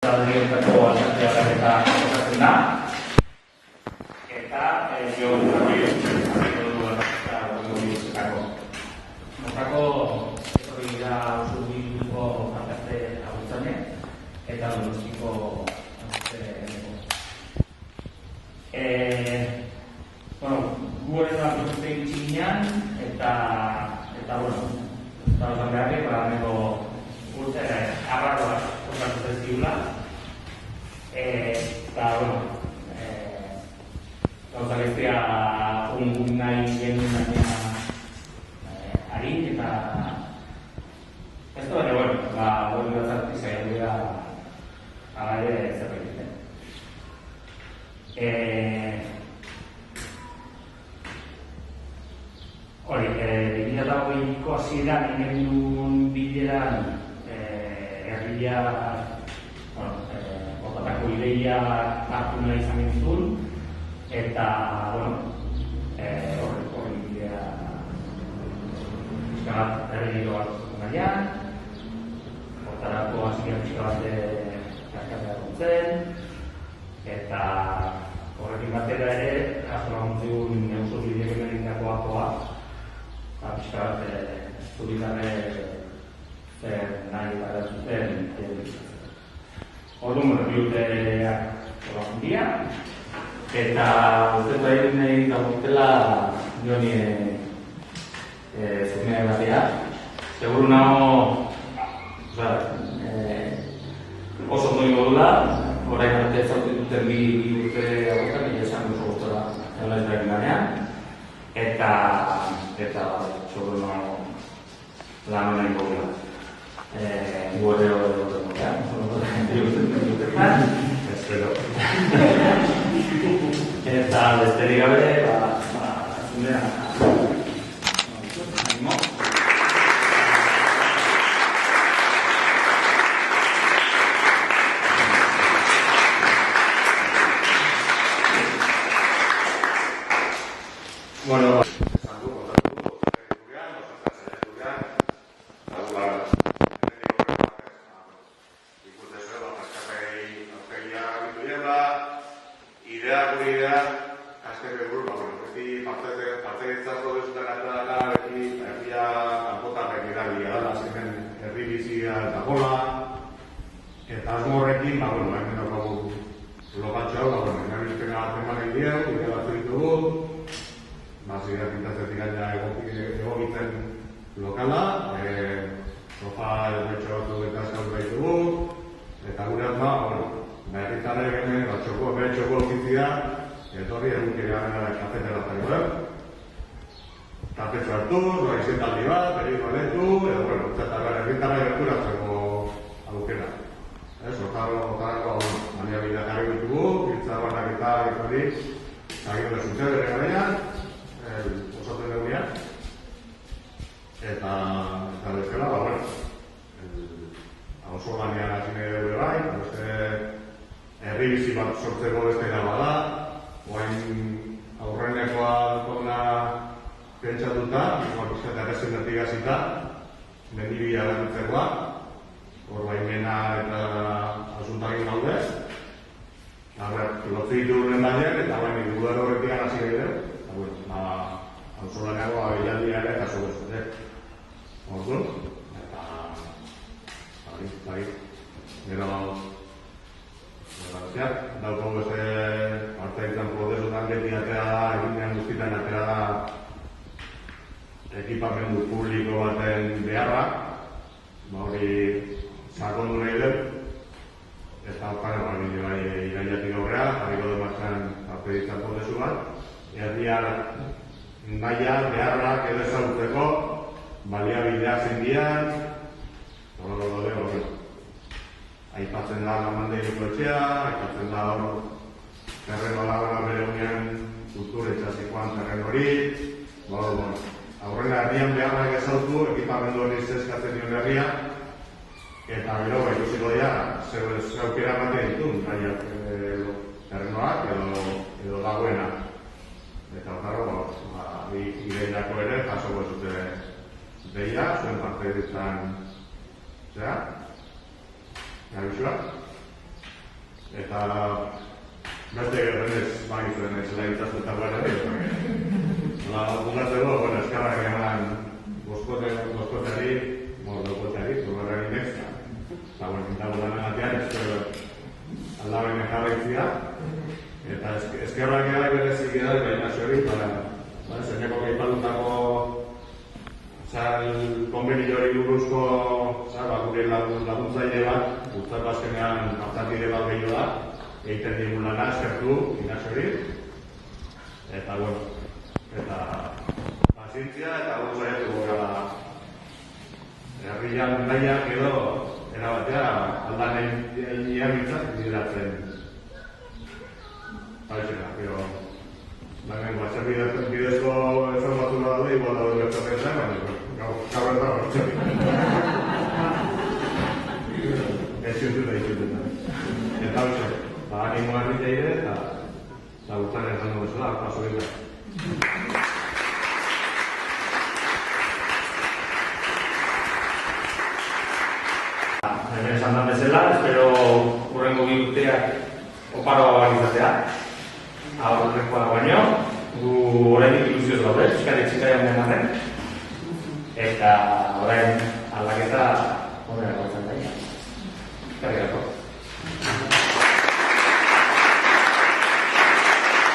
Aldientako alkatearen eta osatzen da, eta jo Motako etorri da oso bilduko alkate agurtzane eta Donostiko gu horretan alkotuze egitxinean eta beharri, nego urte arrakoak kontatu zezkiula. Eta, gauza bestia ungun nahi genuen baina harin, eta ez da baina, hori batzartu izan dira ala ere zerbait egiten. Hori, 2008ko hasieran egin genuen bileran herria botatako ideia hartu nahi izan genituen, eta, horri bidea pixka bat erregilo bat nahian, hortarako hasiera pixka bat karkatea gontzen, eta horrekin batera ere, jaso laguntzun neusoz bideak emerindako akoa, pixka bat estuditarre nahi gara zuten orduan bi urteak olagun dira, eta urtetu egin nahi gabutela joni zumea batea. Seguru nago oso ondo ingo dula, orain arte zautu duten bi urte hauetan, nire esan duzu gustora jaularitzak ganean, eta seguru nago lan hona ingo dula. Guarde espero. Eta besterik gabe, zunean animo. Bueno, ekipamendu publiko baten beharra, hori sakondu nahi dut, eta iraiatik aurrea, jarriko du martxan parte ditzan prozesu bat, herriar naia beharrak edo ezagutzeko, baliabideak zein dian, aipatzen da Lamandeiriko etxea, aipatzen da terreno laguna bere unean kultur etxasikoan terreno hori, aurrena herrian beharrak ezautu, ekipamendu hori zeskatzen dion herria, eta gero ikusiko dira, zeukera ematen ditun, terrenoak edo dagoena. Eta hortarro, ideiako ere, jasoko zute deia, zuen parte ditzen, zera? Gabizua? eta beste gerrenez bagizuen zela itaztutako ere. Bukatzeko, eskarrak eman boskoteari, zurberrean index, eta indago lanen atean, aldabenen jarraitzia, eta eskerrak egai berezik edo, baina zori, zeneko gaipalutako konbenio hori buruzko gure laguntzaile bat, guztako azkenean hartatide bat gehiago da, egiten digun lana, eskertu, inazori, eta pazientzia eta guztaiatu gara herrian nahiak edo erabatea aldanen iarritzak bideratzen. Paizena, pero lanen WhatsApp bidezko informatu daude, igual daude bertzatzen, baina gaur ez da bertzatzen. Ez zientu da izuten da. Eta hoxe, animo herritea ire eta guztaren zango bezala, paso dira. Hemen esan da bezala, espero hurrengo bi urteak oparoa izatea. Aurrekoa baino, gu oraindik ilusioz gaude, txikari txikari honen arren. Eta orain